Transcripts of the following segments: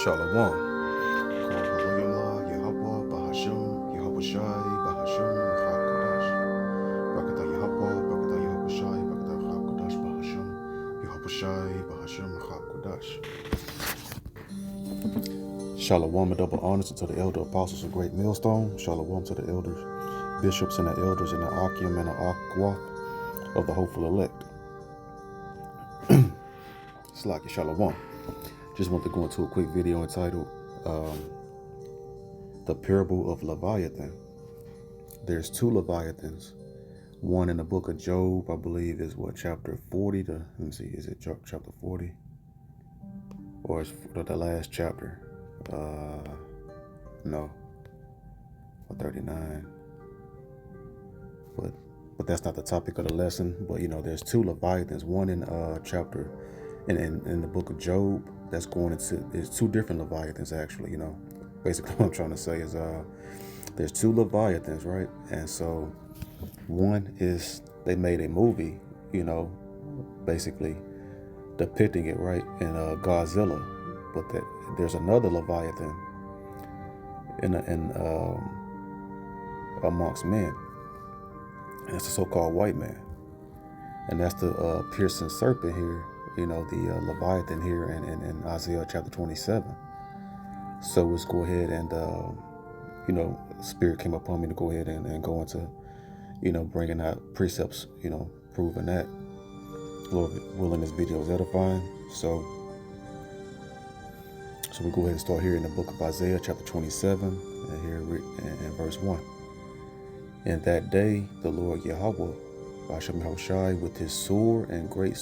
Shalom. Hallelujah, Yahweh, Bahasham, Yahweh Shai, Bahasham, HaKadosh. Barakatah Yahweh, Barakatah Yahweh Shai, Barakatah HaKadosh, Bahasham, Yahweh Shai, Bahasham, HaKadosh. Shalom, and double honors to the elder apostles of Great Millstone. Shalom to the elders, bishops, and the elders in the Akim and the Aqua of the hopeful elect. Slaki Shalom. Just want to go into a quick video entitled The Parable of Leviathan. There's two Leviathans. One in the book of Job, I believe, is what, chapter 40 to, let me see, is it chapter 40? Or is the last chapter? No, or 39. But that's not the topic of the lesson. But there's two Leviathans. One in chapter in the book of Job. That's going into, there's two different Leviathans actually. Basically what I'm trying to say is there's two Leviathans, right? And so one is, they made a movie, basically depicting it, right, in Godzilla. But there's another Leviathan in amongst men, and it's the so-called white man, and that's the piercing serpent here, the Leviathan here in Isaiah chapter 27. So let's go ahead and Spirit came upon me to go ahead and go into bringing out precepts, proving that. Lord willing, this video is edifying. So we go ahead and start here in the book of Isaiah chapter 27, and here in verse 1. In that day, the Lord Yahweh, Bashem Yahushai, with his sword and great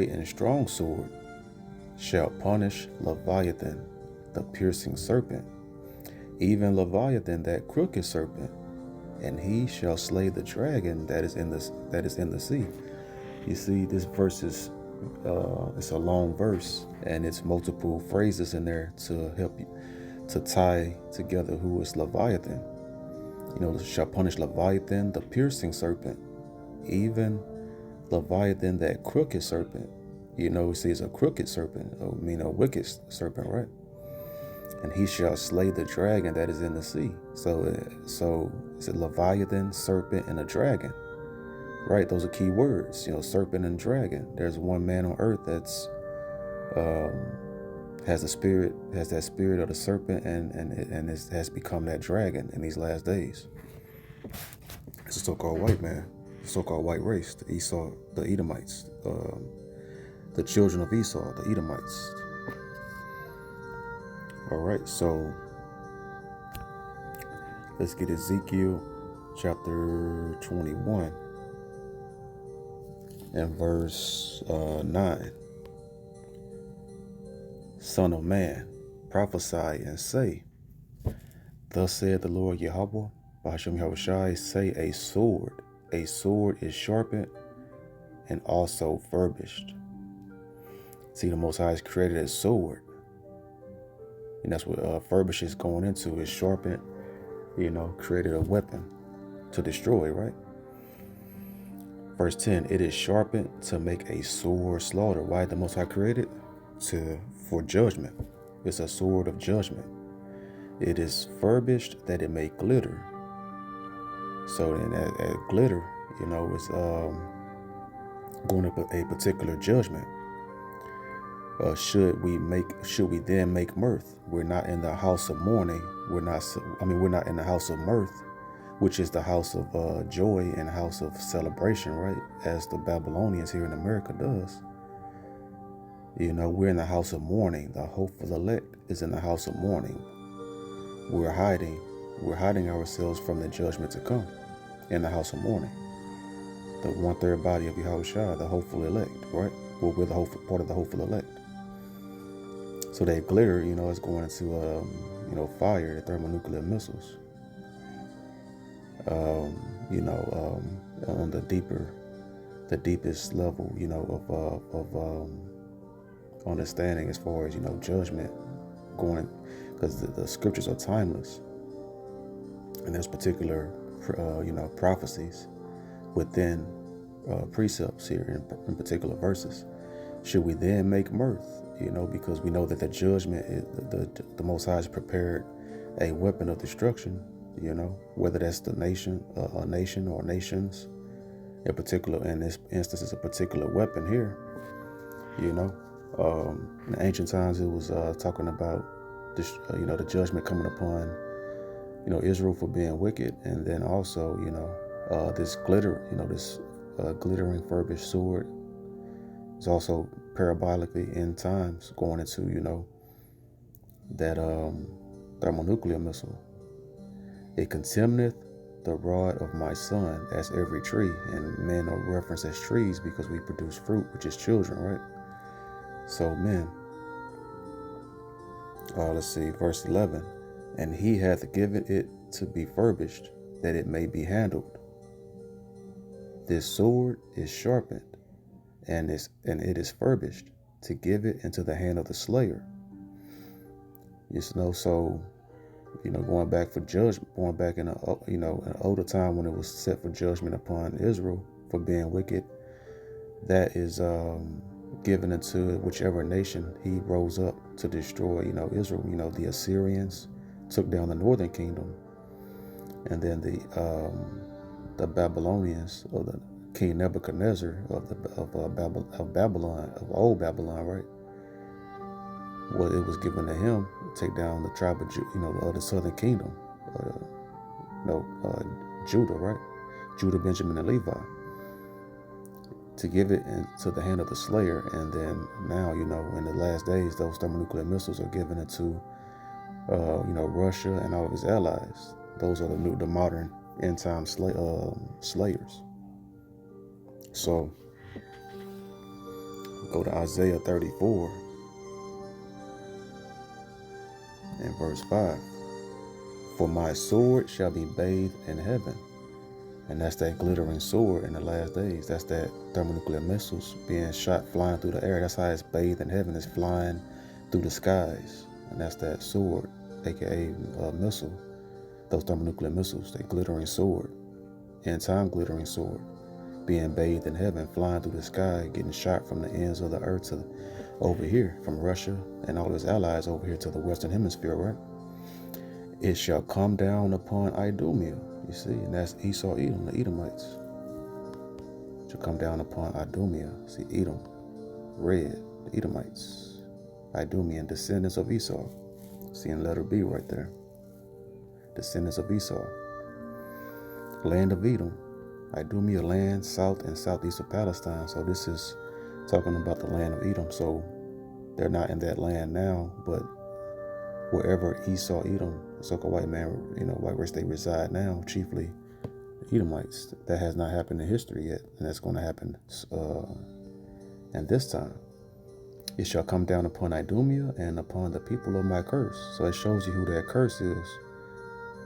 and strong sword, shall punish Leviathan, the piercing serpent, even Leviathan, that crooked serpent, and he shall slay the dragon that is in the sea. You see, this verse is it's a long verse, and it's multiple phrases in there to help you to tie together who is Leviathan. Shall punish Leviathan, the piercing serpent, even Leviathan, that crooked serpent. We see it's a crooked serpent, a wicked serpent, right? And he shall slay the dragon that is in the sea. So it's a Leviathan, serpent, and a dragon, right? Those are key words, serpent and dragon. There's one man on earth that's has that spirit of the serpent, and has become that dragon in these last days. It's a so-called white man, the so-called white race, the Esau, the Edomites, the children of Esau, the Edomites. All right, so let's get Ezekiel chapter 21 and verse 9. Son of man, prophesy and say, thus said the Lord Yahweh, Bahasham Yahushai, say, a sword is sharpened and also furbished. See, the Most High has created a sword, and that's what furbish is going into, is sharpened, created a weapon to destroy, right? Verse 10, it is sharpened to make a sore slaughter. Why did the Most High create it? For judgment. It's a sword of judgment. It is furbished that it may glitter. So in that glitter, it's going to a particular judgment. Should we then make mirth? We're not in the house of mourning. We're not in the house of mirth, which is the house of joy and house of celebration, right? As the Babylonians here in America does. We're in the house of mourning. The hopeful elect is in the house of mourning. We're hiding ourselves from the judgment to come in the house of mourning. The 1/3 body of Yahushua, the hopeful elect, right? Well, we're the part of the hopeful elect. So that glitter, is going into, fire, the thermonuclear missiles. On the deepest level, of understanding as far as, judgment going, because the scriptures are timeless. And there's particular, prophecies within precepts here in particular verses. Should we then make mirth? because we know that the judgment, the Most High has prepared a weapon of destruction, whether that's the nation, a nation or nations. In particular, in this instance, is a particular weapon here. In the ancient times, it was talking about this, the judgment coming upon, Israel for being wicked, and then also, this this glittering furbished sword is also parabolically in times going into, that thermonuclear missile. It contemneth the rod of my son as every tree, and men are referenced as trees because we produce fruit, which is children, right? So men, let's see, verse 11, and he hath given it to be furbished, that it may be handled. This sword is sharpened, and it is furbished, to give it into the hand of the slayer. So, going back for judgment, going back in an older time when it was set for judgment upon Israel for being wicked, that is given into whichever nation he rose up to destroy, Israel. The Assyrians took down the northern kingdom, and then the Babylonians, or the King Nebuchadnezzar of Babylon, of old Babylon, right? Well, it was given to him to take down the tribe of the southern kingdom, Judah, right? Judah, Benjamin, and Levi, to give it into the hand of the slayer. And then now, in the last days, those thermonuclear missiles are given into, Russia and all of its allies. Those are the modern end time slayers. So, go to Isaiah 34 and verse 5. For my sword shall be bathed in heaven. And that's that glittering sword in the last days. That's that thermonuclear missiles being shot, flying through the air. That's how it's bathed in heaven. It's flying through the skies. And that's that sword, aka missile. Those thermonuclear missiles, that glittering sword, end time glittering sword, being bathed in heaven, flying through the sky, getting shot from the ends of the earth to over here, from Russia and all its allies over here to the Western Hemisphere, right? It shall come down upon Idumea, you see, and that's Esau, Edom, the Edomites. It shall come down upon Idumea, see, Edom, red, the Edomites, Idumean, descendants of Esau, see in letter B right there, descendants of Esau, land of Edom, Idumea, land south and southeast of Palestine. So this is talking about the land of Edom. So they're not in that land now, but wherever Esau, Edom, so-called white man, white race, they reside now, chiefly Edomites. That has not happened in history yet, and that's going to happen in this time. It shall come down upon Idumea and upon the people of my curse. So it shows you who that curse is.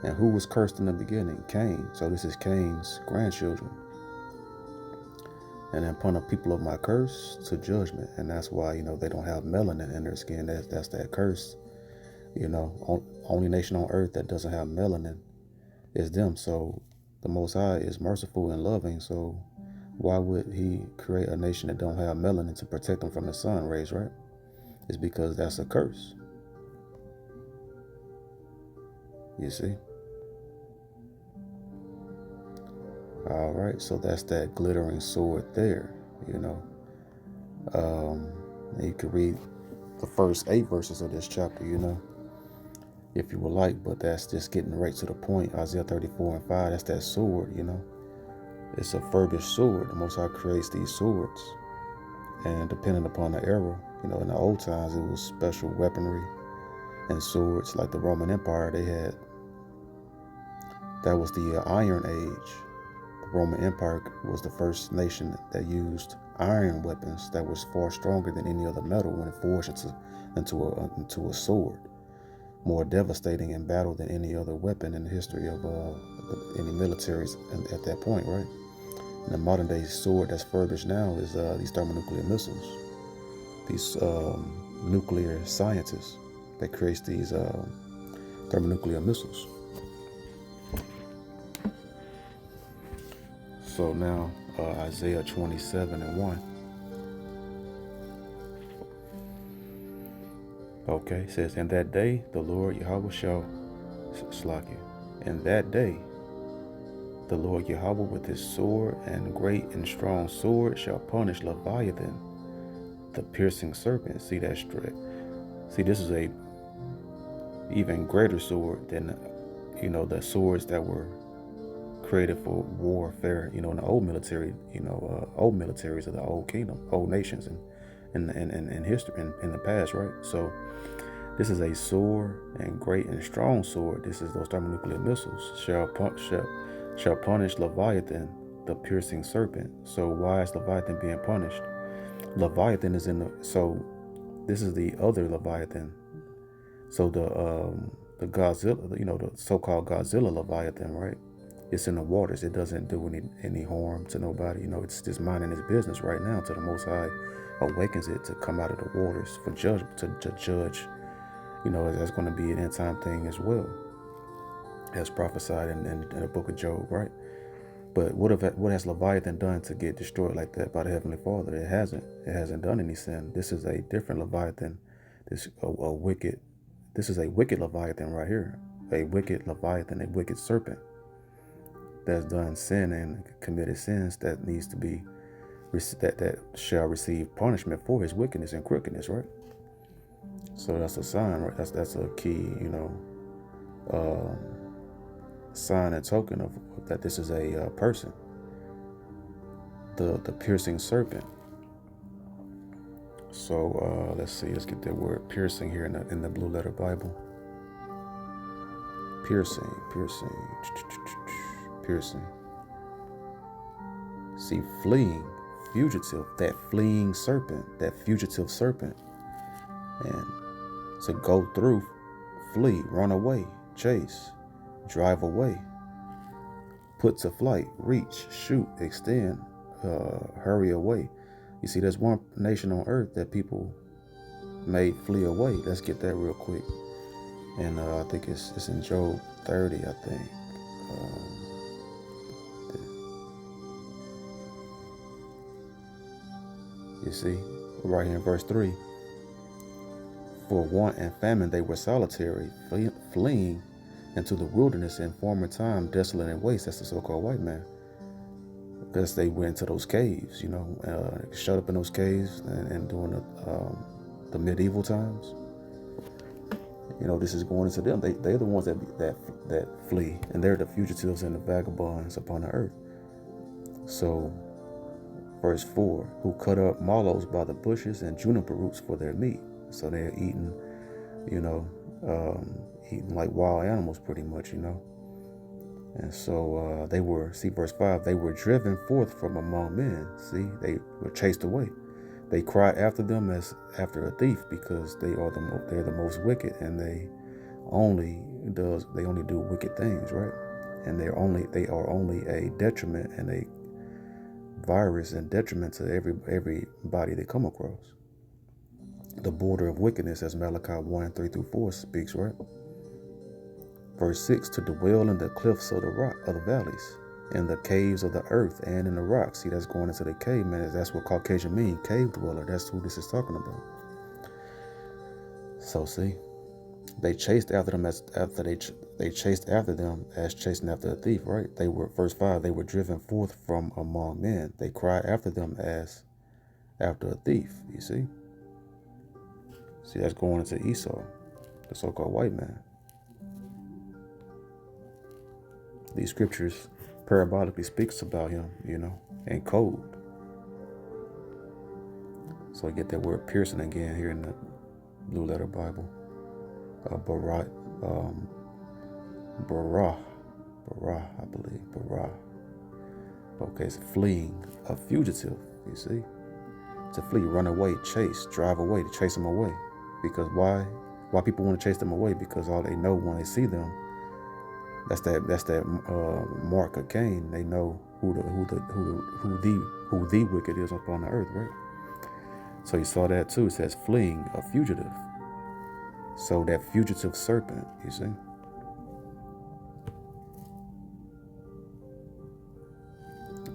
And who was cursed in the beginning? Cain. So this is Cain's grandchildren. And then upon the people of my curse, to judgment. And that's why, they don't have melanin in their skin. That's that curse. Only nation on earth that doesn't have melanin is them. So the Most High is merciful and loving. So why would he create a nation that don't have melanin to protect them from the sun rays, right? It's because that's a curse. You see? All right, so that's that glittering sword there, You could read the first 8 verses of this chapter, if you would like, but that's just getting right to the point. Isaiah 34 and 5, that's that sword, It's a furbished sword. The Most High creates these swords. And depending upon the era, in the old times, it was special weaponry and swords. Like the Roman Empire, that was the Iron Age. The Roman Empire was the first nation that used iron weapons that was far stronger than any other metal when it forged into a sword. More devastating in battle than any other weapon in the history of any militaries at that point, right? And the modern day sword that's furbished now is these thermonuclear missiles. These nuclear scientists that creates these thermonuclear missiles. So now Isaiah 27 and 1. Okay, it says, in that day the Lord Yahweh shall slack you. In that day the Lord Yahweh with his sword and great and strong sword shall punish Leviathan, the piercing serpent. See that straight. See, this is a even greater sword than, the swords that were created for warfare, in the old military, old militaries of the old kingdom, old nations, and in history, in the past, right? So this is a sword and great and strong sword. This is those thermonuclear missiles shall punish Leviathan, the piercing serpent. So why is Leviathan being punished? Leviathan is so this is the other Leviathan. So the Godzilla, the so-called Godzilla Leviathan, right? It's in the waters. It doesn't do any harm to nobody. It's just minding its business right now until the Most High awakens it to come out of the waters for to judge. That's going to be an end time thing as well, as prophesied in the book of Job, right? But what has Leviathan done to get destroyed like that by the Heavenly Father? It hasn't. It hasn't done any sin. This is a different Leviathan. This is a wicked Leviathan right here. A wicked Leviathan, a wicked serpent that's done sin and committed sins that needs to be that shall receive punishment for his wickedness and crookedness, right? So that's a sign, right? That's a key, sign and token of that this is a person, the piercing serpent. So let's see, let's get that word piercing here in the Blue Letter Bible. Piercing. See, fleeing, fugitive, that fleeing serpent, that fugitive serpent. And to go through, flee, run away, chase, drive away, put to flight, reach, shoot, extend, hurry away. You see, there's one nation on earth that people made flee away. Let's get that real quick. And I think it's in Job 30, I think. You see, right here in verse 3. For want and famine they were solitary, fleeing into the wilderness in former time, desolate and waste. That's the so-called white man. Because they went to those caves, shut up in those caves and during the medieval times. This is going into them. They're the ones that flee, and they're the fugitives and the vagabonds upon the earth. So, verse 4, who cut up mallows by the bushes and juniper roots for their meat. So they're eating, eating like wild animals pretty much, And so they were, see verse 5, they were driven forth from among men. See, they were chased away. They cried after them as after a thief, because they're the most wicked, and they only do wicked things, right? And they are only a detriment and a virus and detriment to everybody they come across. The border of wickedness, as Malachi 1:3-4 speaks, right? Verse 6, to dwell in the cliffs of the valleys, in the caves of the earth, and in the rocks. See, that's going into the cave, man. That's what Caucasian mean, cave dweller. That's who this is talking about. So see, they chased after them they chased after them as chasing after a thief, right? They were, verse 5, they were driven forth from among men. They cried after them as after a thief, you see? See, that's going into Esau, the so-called white man. These scriptures parabolically speaks about him, in code. So I get that word piercing again here in the Blue Letter Bible. Barah, I believe. Barah. Okay, it's fleeing, a fugitive, you see? To flee, run away, chase, drive away, to chase them away. Because why people want to chase them away? Because all they know when they see them, that's that mark of Cain. They know who the wicked is upon the earth, right? So you saw that too. It says fleeing, a fugitive. So that fugitive serpent, you see.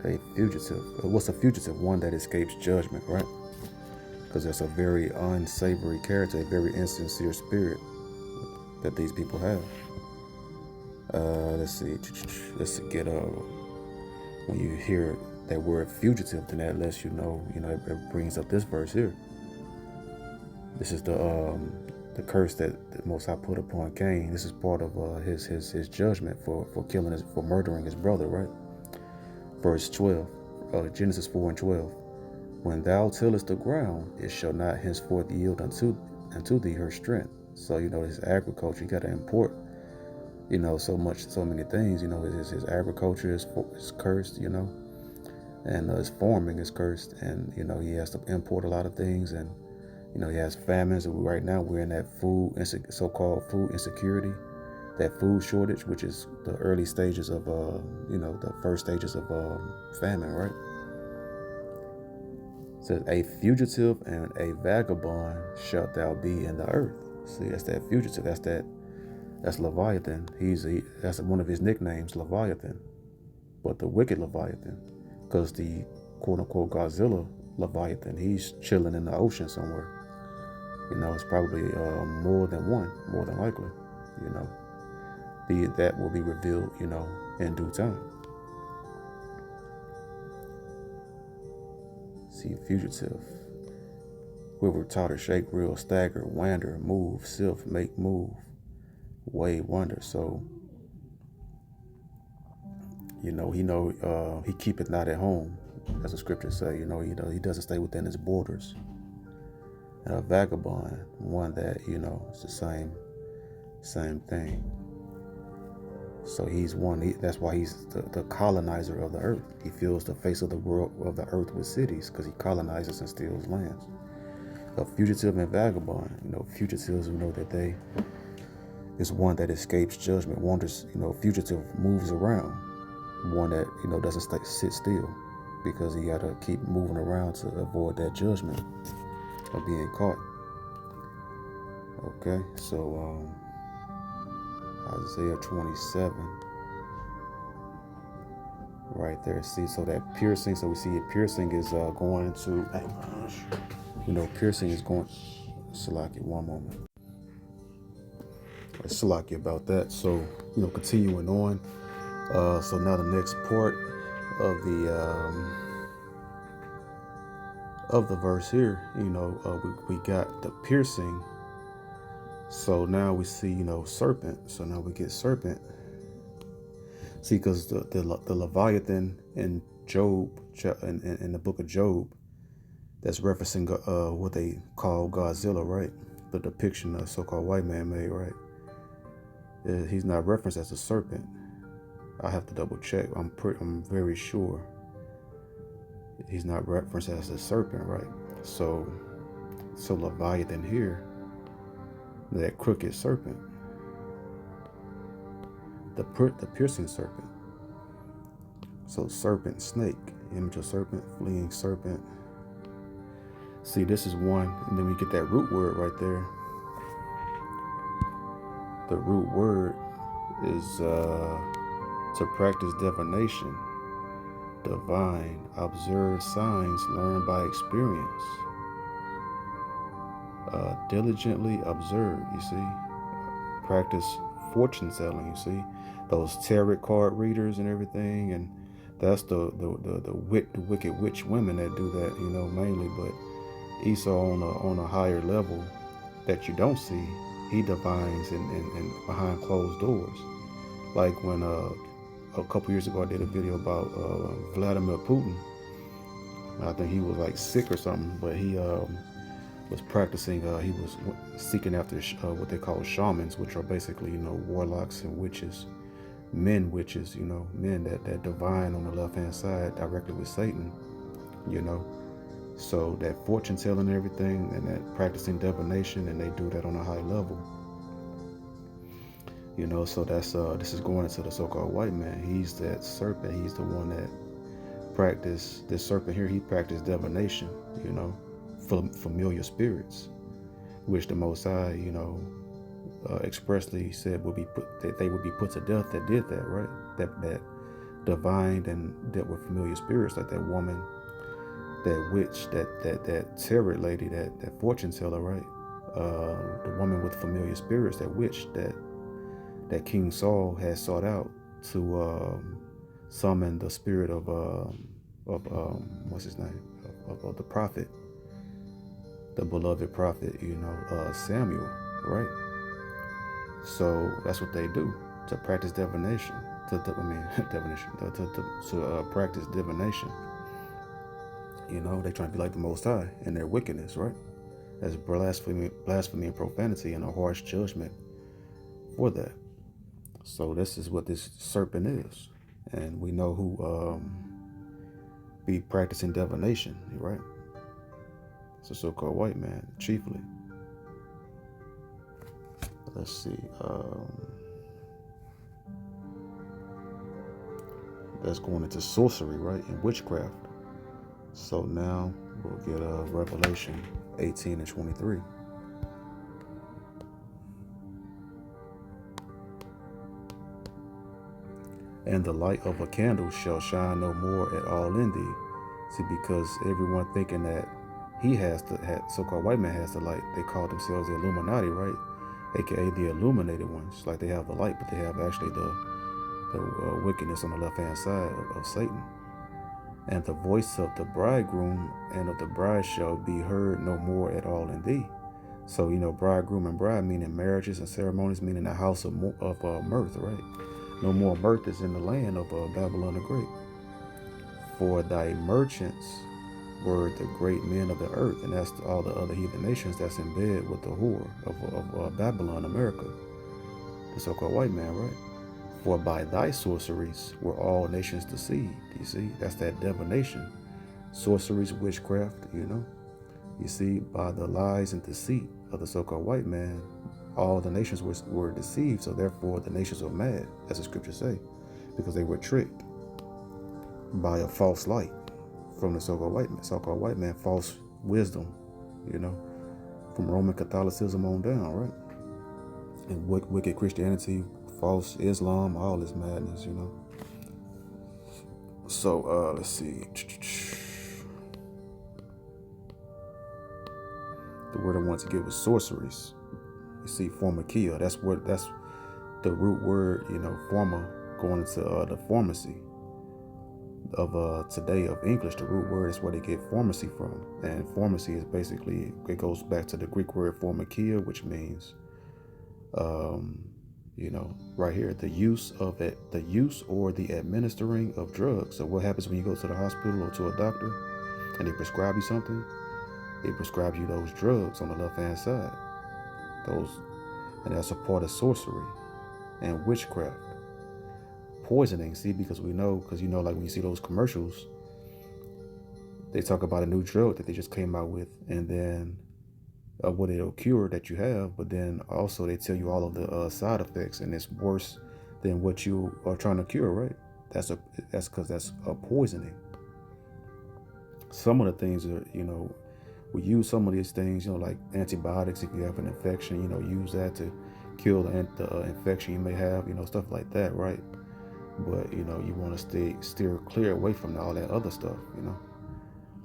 A fugitive. What's a fugitive? One that escapes judgment, right? because it's a very unsavory character, a very insincere spirit that these people have. Let's see. Let's get when you hear that word fugitive, then that lets you know. It brings up this verse here. This is the curse that the Most High put upon Cain. This is part of his judgment for murdering his brother, right? Verse 12, Genesis 4:12. When thou tillest the ground, it shall not henceforth yield unto thee her strength. So his agriculture, you got to import, so many things. His agriculture is cursed, and his farming is cursed, and he has to import a lot of things, and he has famines. And right now we're in that so-called food insecurity, that food shortage, which is the early stages of the first stages of famine, right? It says, a fugitive and a vagabond shalt thou be in the earth. See, that's that fugitive. That's Leviathan. That's one of his nicknames, Leviathan. But the wicked Leviathan, because the quote-unquote Godzilla Leviathan, he's chilling in the ocean somewhere. It's probably more than one, more than likely. That will be revealed, in due time. See, fugitive. Quiver, totter, shake, reel, stagger, wander, move, sylph, make move, way, wonder. So, he keepeth not at home, as the scriptures say. He doesn't stay within his borders. And a vagabond, one that, it's the same thing. So he's that's why he's the colonizer of the earth. He fills the face of the world of the earth with cities, because he colonizes and steals lands. A fugitive and vagabond, fugitives, that they is one that escapes judgment, wanders, fugitive moves around. One that, doesn't sit still, because he got to keep moving around to avoid that judgment of being caught. Okay, so Isaiah 27, right there. See, so that piercing, so we see it, piercing is going to, piercing is going, Salaki, one moment. Salaki about that. So, continuing on. So now the next part of the verse here, we got the piercing. So now we see, serpent. So now we get serpent. See, because the Leviathan in Job, in the book of Job, that's referencing what they call Godzilla, right? The depiction of so-called white man made, right? He's not referenced as a serpent. I have to double check. I'm very sure he's not referenced as a serpent, right? So Leviathan here, that crooked serpent, the piercing serpent. So serpent, snake, image of serpent, fleeing serpent. See, this is one, and then we get that root word right there. The root word is to practice divination, divine, observe signs learned by experience, diligently observe, you see, practice fortune telling, you see, those tarot card readers and everything, and that's the wicked witch women that do that, mainly. But Esau on a higher level that you don't see, he divines and behind closed doors. Like when a couple years ago I did a video about Vladimir Putin. I think he was like sick or something, but he was practicing. He was seeking after what they call shamans, which are basically warlocks and witches, men witches, men that divine on the left hand side directly with Satan, So that fortune telling and everything, and that practicing divination, and they do that on a high level. So that's this is going into the so-called white man. He's that serpent. He's the one that practiced, this serpent here, he practiced divination, familiar spirits, which the Most High, expressly said that they would be put to death that did that, right? That divined and dealt with familiar spirits, like that woman that witch, that tarot lady, that fortune teller, right? The woman with familiar spirits, that witch that King Saul had sought out to summon the spirit of what's his name, of the prophet, the beloved prophet, Samuel, right? So that's what they do, to practice divination, divination, to practice divination. They trying to be like the Most High in their wickedness, right? That's blasphemy and profanity, and a harsh judgment for that. So this is what this serpent is, and we know who be practicing divination, right? It's a so-called white man, chiefly. Let's see. That's going into sorcery, right, and witchcraft. So now we'll get Revelation 18 and 23. And the light of a candle shall shine no more at all in thee. See, because everyone thinking that he has the so-called white man has the light, they call themselves the Illuminati, right? AKA the illuminated ones. Like they have the light, but they have actually the wickedness on the left-hand side of Satan. And the voice of the bridegroom and of the bride shall be heard no more at all in thee. So, bridegroom and bride meaning marriages and ceremonies, meaning the house of mirth, right? No more mirth is in the land of Babylon the Great. For thy merchants were the great men of the earth, and that's all the other heathen nations that's in bed with the whore of Babylon, America, the so-called white man, right? For by thy sorceries were all nations deceived. You see, that's that divination, sorceries, witchcraft. You see, by the lies and deceit of the so-called white man, all the nations were deceived. So therefore, the nations were mad, as the scriptures say, because they were tricked by a false light from the so-called white man, false wisdom, from Roman Catholicism on down, right? And wicked Christianity, false Islam, all this madness, So let's see. The word I wanted to give was sorceries. You see, pharmakia. That's the root word, pharma, going into the pharmacy of today of English. The root word is where they get pharmacy from, and pharmacy is basically, it goes back to the Greek word pharmakia, which means right here, the use or the administering of drugs. So what happens when you go to the hospital or to a doctor and they prescribe you something? They prescribe you those drugs on the left-hand side. And that's a part of sorcery and witchcraft. Poisoning, see, because like when you see those commercials, they talk about a new drug that they just came out with, and then what it'll cure that you have, but then also they tell you all of the side effects, and it's worse than what you are trying to cure, right? That's because that's a poisoning. Some of the things are, we use some of these things, like antibiotics. If you have an infection, use that to kill the infection you may have, stuff like that, right? But you want to steer clear away from all that other stuff,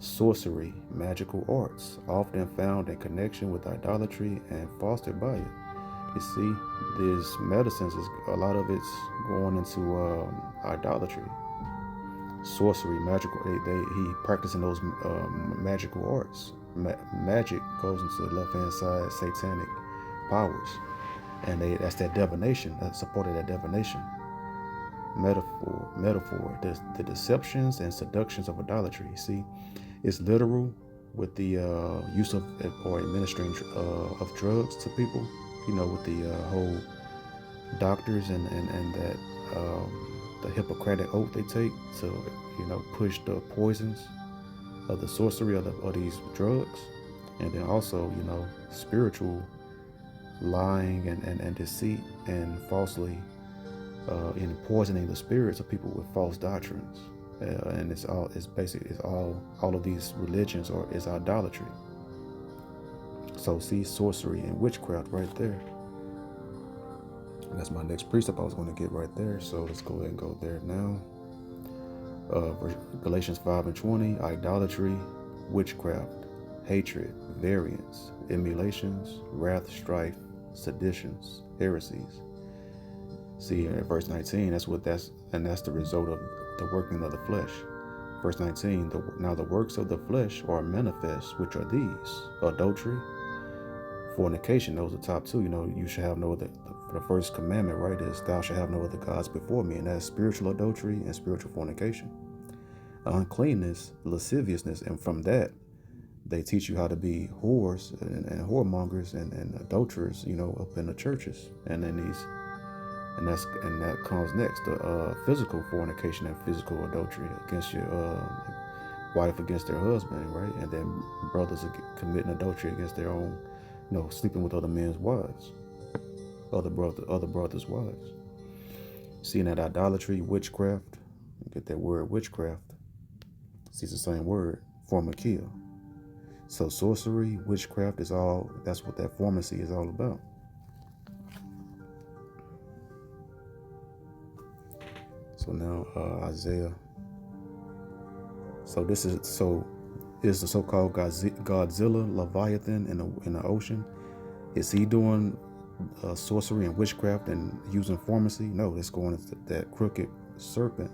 Sorcery, magical arts, often found in connection with idolatry and fostered by it. You see, these medicines, a lot of it's going into idolatry, sorcery, magical. He practicing those magical arts. Magic goes into the left-hand side, satanic powers, and that's that divination. That's a part of that divination. Metaphor, the deceptions and seductions of idolatry. You see, it's literal with the use of or administering of drugs to people, with the whole doctors and that the Hippocratic oath they take to, push the poisons of the sorcery of these drugs. And then also, spiritual lying and deceit and falsely in poisoning the spirits of people with false doctrines. And it's all of these religions is idolatry. So see, sorcery and witchcraft right there. That's my next precept I was going to get right there. So let's go ahead and go there now. Galatians 5 and 20, idolatry witchcraft, hatred, variance, emulations, wrath, strife, seditions, heresies. See, in verse 19, that's the result of the working of the flesh. Verse 19, now the works of the flesh are manifest, which are these: adultery, fornication. Those are the top two. You should have no other. The first commandment, right, is thou shalt have no other gods before me, and that's spiritual adultery and spiritual fornication. Uncleanness, lasciviousness, and from that they teach you how to be whores and whoremongers and adulterers, up in the churches, and that comes next, the physical fornication and physical adultery against your wife against their husband, right? And then brothers are committing adultery against their own, sleeping with other men's wives, other brothers' wives. Seeing that idolatry, witchcraft, get that word witchcraft. See, it's the same word, pharmakia. So sorcery, witchcraft that's what that pharmacy is all about. So now Isaiah. So is the so-called Godzilla, Leviathan in the ocean. Is he doing sorcery and witchcraft and using pharmacy? No, it's going into that crooked serpent,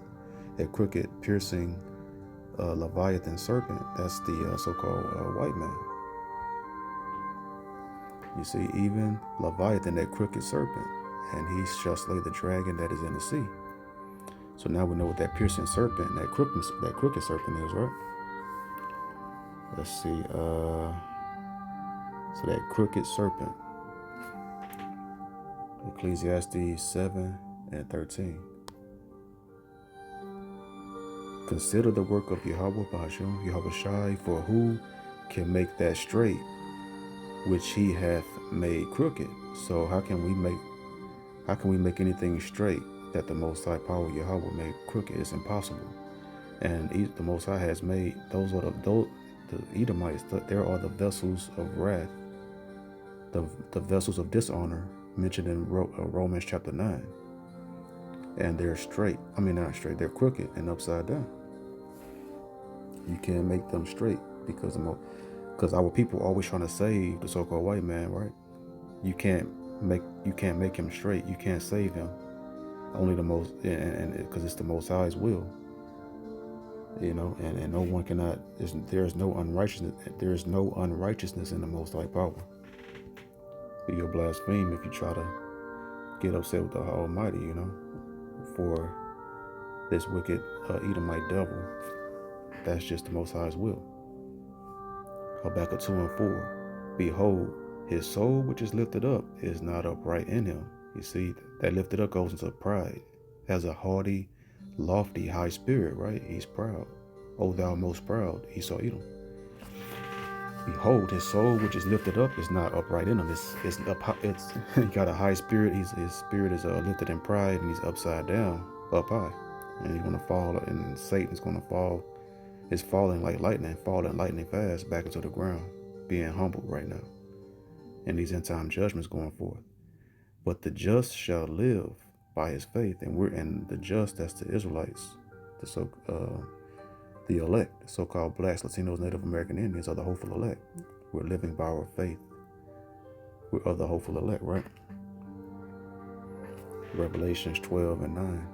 that crooked piercing Leviathan serpent. That's the so-called white man. You see, even Leviathan, that crooked serpent, and he shall slay the dragon that is in the sea. So now we know what that piercing serpent, that crooked serpent is, right? Let's see. So that crooked serpent, Ecclesiastes 7:13. Consider the work of Yahweh Ba'ashem, Yahweh Shai, for who can make that straight which he hath made crooked? So how can we make anything straight that the Most High power Yahweh made crooked? It's impossible. And the Most High has made the Edomites. There are the vessels of wrath, the vessels of dishonor mentioned in Romans chapter 9. And they're straight. I mean, not straight. They're crooked and upside down. You can't make them straight because our people always trying to save the so-called white man, right? You can't make him straight. You can't save him. Only the most, and because it's the Most High's will, and no one cannot. There is no unrighteousness. There is no unrighteousness in the Most High power. You'll blaspheme if you try to get upset with the Almighty, for this wicked Edomite devil. That's just the Most High's will. Habakkuk 2:4. Behold, his soul which is lifted up is not upright in him. You see, that lifted up goes into pride. Has a haughty, lofty, high spirit, right? He's proud. O thou most proud, Esau Edom. Behold, his soul which is lifted up is not upright in him. It's he got a high spirit. His spirit is lifted in pride, and he's upside down, up high, and he's gonna fall. And Satan's gonna fall. It's falling like lightning, falling lightning fast back into the ground, being humbled right now. And these end time judgments going forth. But the just shall live by his faith, and the just, that's the Israelites, the elect, the so-called blacks, Latinos, Native American Indians are the hopeful elect. We're living by our faith. We're of the hopeful elect, right? Revelations 12:9.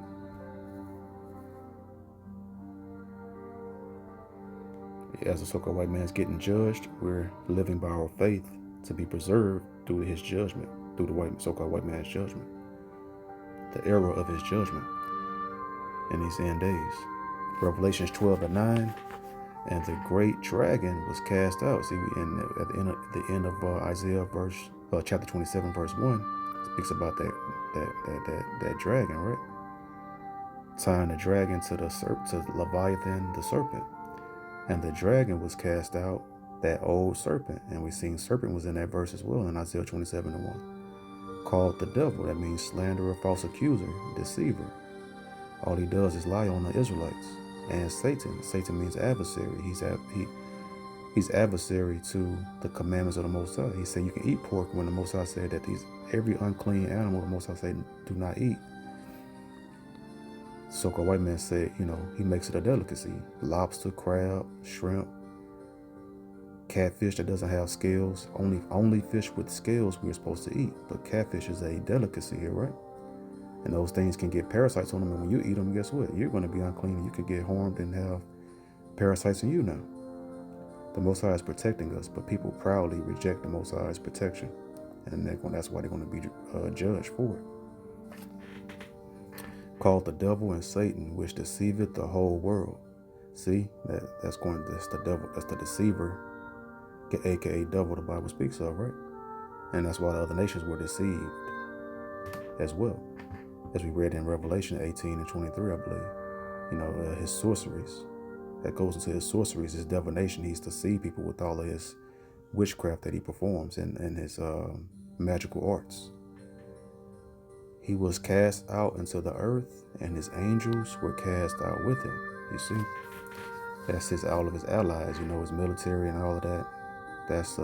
As the so-called white man's getting judged, we're living by our faith to be preserved through his judgment, through the so-called white man's judgment, the era of his judgment in these end days. Revelations 12:9, and the great dragon was cast out. See, at the end of Isaiah chapter 27, verse 1, speaks about that dragon, right? Tying the dragon to Leviathan, the serpent. And the dragon was cast out, that old serpent. And we seen serpent was in that verse as well in Isaiah 27:1. Called the devil, that means slanderer, false accuser, deceiver. All he does is lie on the Israelites. And Satan means adversary. He's adversary to the commandments of the Most High. He said you can eat pork when the Most High said that every unclean animal the Most High said do not eat. So-called white man said, he makes it a delicacy. Lobster, crab, shrimp, catfish that doesn't have scales. Only fish with scales we're supposed to eat. But catfish is a delicacy here, right? And those things can get parasites on them. And when you eat them, guess what? You're going to be unclean. And you could get harmed and have parasites in you now. The Most High is protecting us, but people proudly reject the Most High's protection. And that's why they're going to be judged for it. Called the devil and Satan, which deceiveth the whole world. See, that's the devil, that's the deceiver, aka devil the Bible speaks of, right? And that's why the other nations were deceived as well. As we read in Revelation 18 and 23, I believe. His sorceries. That goes into his sorceries, his divination. He's deceived people with all of his witchcraft that he performs and his magical arts. He was cast out into the earth, and his angels were cast out with him. You see? That's all of his allies, his military and all of that. That's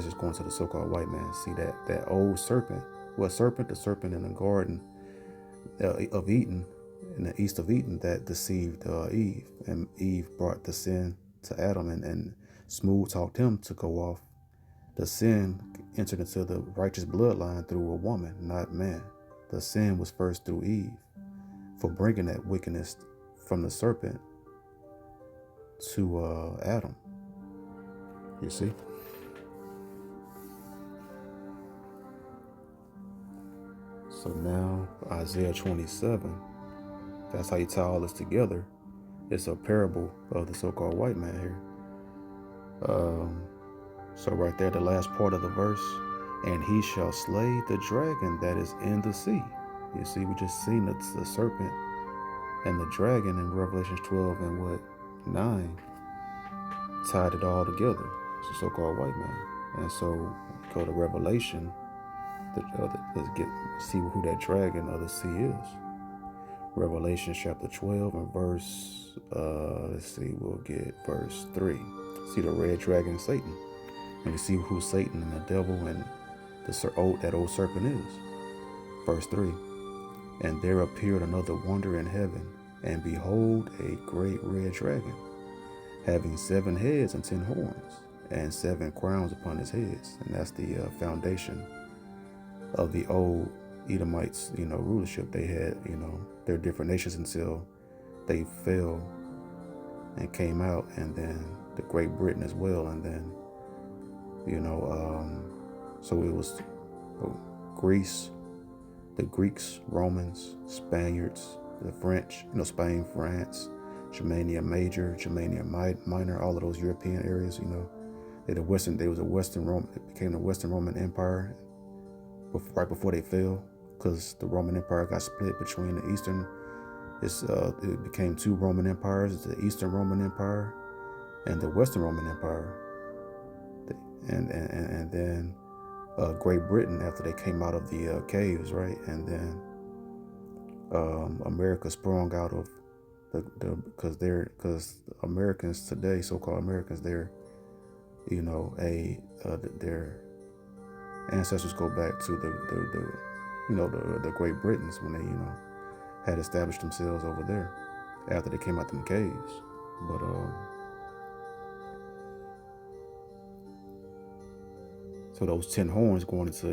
just going to the so-called white man. See that old serpent. What serpent? The serpent in the garden of Eden, in the east of Eden, that deceived Eve. And Eve brought the sin to Adam and smooth talked him to go off. The sin entered into the righteous bloodline through a woman, not man. The sin was first through Eve for bringing that wickedness from the serpent to Adam. You see? So now Isaiah 27, that's how you tie all this together. It's a parable of the so-called white man here. So right there, the last part of the verse, and he shall slay the dragon that is in the sea. You see, we just seen the serpent and the dragon in Revelation 12 and 9 tied it all together. It's the so-called white man. And so go to Revelation, see who that dragon of the sea is. Revelation chapter 12 and verse, we'll get verse 3. See the red dragon, Satan. And we see who Satan and the devil and that old serpent is. Verse 3. And there appeared another wonder in heaven, and behold, a great red dragon, having 7 heads and 10 horns, and 7 crowns upon his heads. And that's the foundation of the old Edomites, rulership. They had, their different nations until they fell and came out, and then the Great Britain as well, and then, so it was Greece, the Greeks, Romans, Spaniards, the French, Spain, France, Germania Major, Germania Minor, all of those European areas, it became the Western Roman Empire right before they fell, because the Roman Empire got split between the Eastern. It became 2 Roman empires: the Eastern Roman Empire and the Western Roman Empire. And then Great Britain, after they came out of the caves, right? And then America sprung out of because Americans today, so-called Americans, their ancestors go back to the Great Britons when they had established themselves over there after they came out them caves. But so those 10 horns going into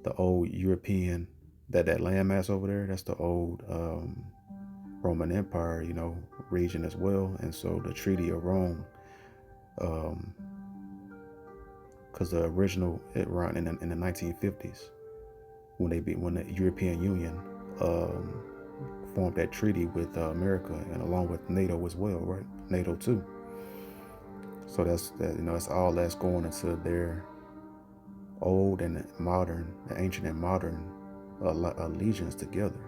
the old European, that landmass over there, that's the old Roman Empire region as well. And so the Treaty of Rome, because the original around in the 1950s, when the European Union formed that treaty with America, and along with NATO as well, right? NATO too. So that's all that's going into their old and modern, the ancient and modern allegiance together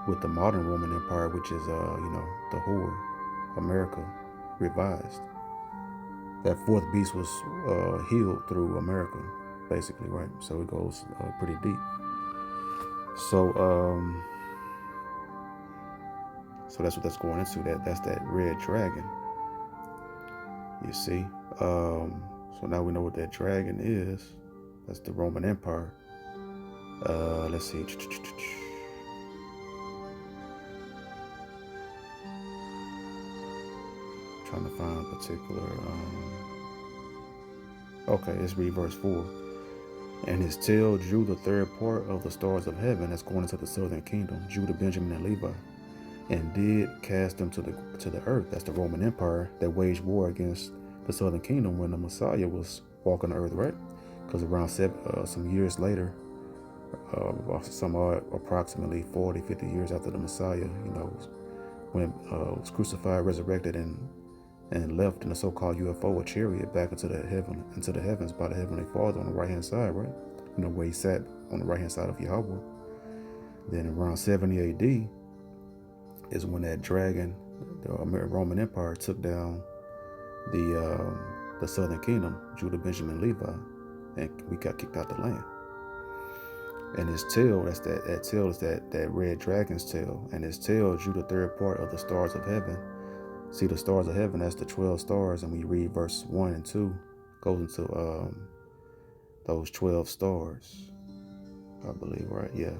with the modern Roman Empire, which is the whore, America revised. That 4th beast was healed through America, basically, right? So it goes pretty deep. So that's what that's going into. That's that red dragon. You see. So now we know what that dragon is. That's the Roman Empire. Let's see. Trying trying to find a particular. Okay, let's read verse 4. And his tail drew the third part of the stars of heaven that's going into the southern kingdom, Judah, Benjamin, and Levi, and did cast them to the earth. That's the Roman Empire that waged war against the southern kingdom when the Messiah was walking the earth, right? Because around some years later, approximately 40, 50 years after the Messiah, when was crucified, resurrected, and left in a so-called UFO or chariot back into the heavens by the Heavenly Father on the right-hand side, right? Where he sat on the right-hand side of Yahweh. Then around 70 AD is when that dragon, the Roman Empire, took down the southern kingdom, Judah, Benjamin, Levi, and we got kicked out the land. And his tail, that tail is that red dragon's tail, and his tail drew the third part of the stars of heaven. See, the stars of heaven, that's the 12 stars, and we read verse 1 and 2, goes into those 12 stars, I believe, right? Yeah.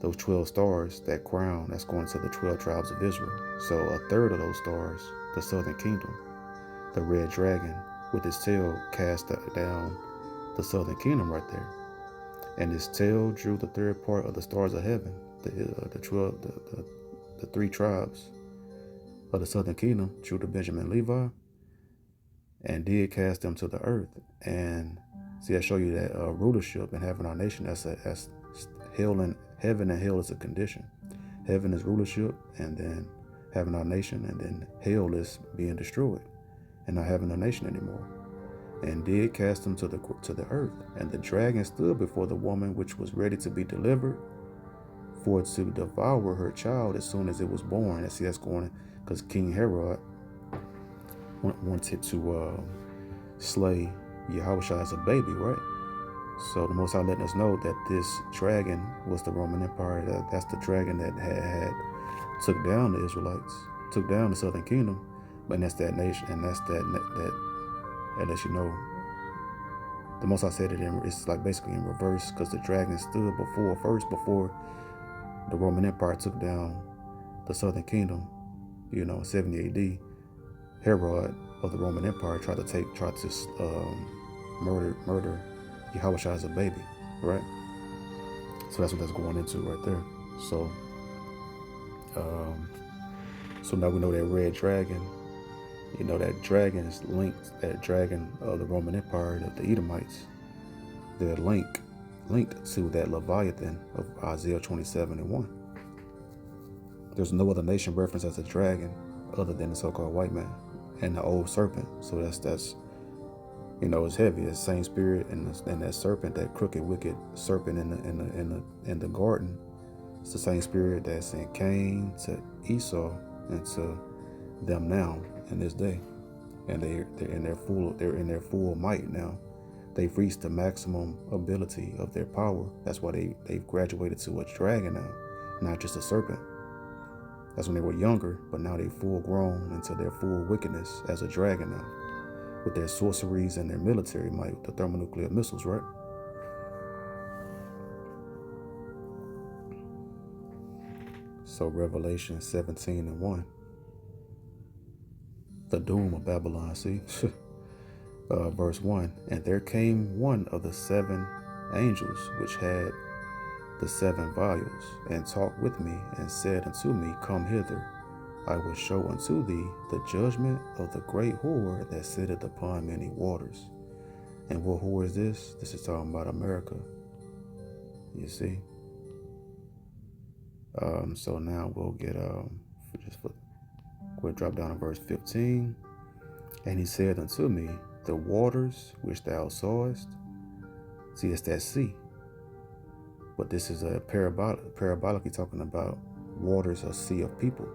Those 12 stars, that crown, that's going to the 12 tribes of Israel. So a third of those stars, the southern kingdom, the red dragon with his tail cast down the southern kingdom right there. And his tail drew the third part of the stars of heaven, the three tribes of the southern kingdom, Judah, Benjamin, Levi, and did cast them to the earth. And see, I show you that rulership and having our nation, that's hell, and heaven and hell is a condition. Heaven is rulership, and then having our nation, and then hell is being destroyed and not having a nation anymore. And did cast them to the earth. And the dragon stood before the woman which was ready to be delivered, for to devour her child as soon as it was born. And see, that's going because King Herod wanted to slay Yahushua as a baby, right? So the Most High letting us know that this dragon was the Roman Empire. That's the dragon that had took down the Israelites, took down the southern kingdom. But that's that nation, and that's that lets you know. The Most High said it's like basically in reverse, because the dragon stood before the Roman Empire took down the southern kingdom. 70 AD, Herod of the Roman Empire tried to murder Yahushua as a baby, right? So that's what that's going into right there. So, so now we know that red dragon. That dragon is linked. That dragon of the Roman Empire, the Edomites, they're linked to that Leviathan of Isaiah 27:1. There's no other nation referenced as a dragon other than the so-called white man and the old serpent. So that's it's heavy. It's the same spirit, and that serpent, that crooked, wicked serpent in the garden. It's the same spirit that's in Cain to Esau and to them now in this day, and they're in their full might now. They've reached the maximum ability of their power. That's why they've graduated to a dragon now, not just a serpent. That's when they were younger, but now they full grown into their full wickedness as a dragon now, with their sorceries and their military might, the thermonuclear missiles, right? So Revelation 17:1, the doom of Babylon. See, verse 1, and there came one of the 7 angels which had the 7 vials, and talked with me, and said unto me, Come hither, I will show unto thee the judgment of the great whore that sitteth upon many waters. And what whore is this? This is talking about America. You see? So now we'll get we'll drop down to verse 15. And he said unto me, the waters which thou sawest, see, it's that sea. But this is a parabolically talking about waters, a sea of people.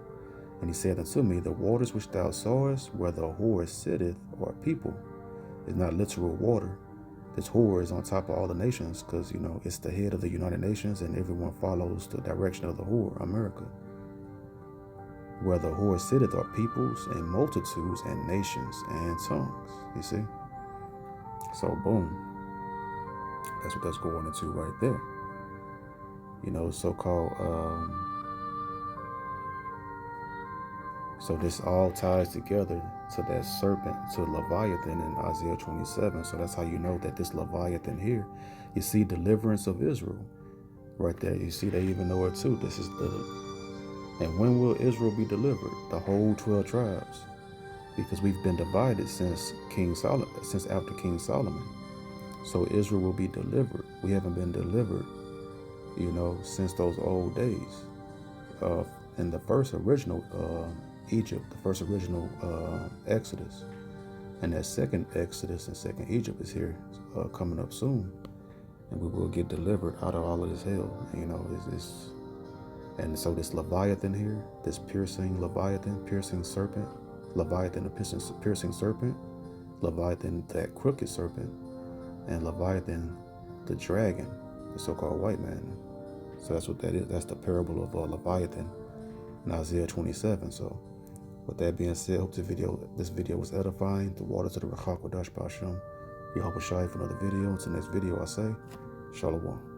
And he said unto me, the waters which thou sawest, where the whore sitteth, or people, is not literal water. This whore is on top of all the nations, because, it's the head of the United Nations, and everyone follows the direction of the whore, America. Where the whore sitteth are peoples and multitudes and nations and tongues. You see? So, boom. That's what that's going into right there. So this all ties together to that serpent, to Leviathan in Isaiah 27. So that's how you know that this Leviathan here, you see deliverance of Israel right there. You see they even know it too. This is and when will Israel be delivered? The whole 12 tribes. Because we've been divided since after King Solomon. So Israel will be delivered. We haven't been delivered, since those old days. In the first original Egypt, the first original Exodus, and that second Exodus and second Egypt is here, coming up soon, and we will get delivered out of all of this hell. And so this Leviathan here, this piercing Leviathan, piercing serpent, Leviathan the piercing serpent, Leviathan that crooked serpent, and Leviathan the dragon, the so-called white man. So that's what that is. That's the parable of Leviathan in Isaiah 27. So with that being said, I hope this video was edifying. The waters of the Rachak Wadash Basham. Yahushua for another video. Until next video, I say, Shalom.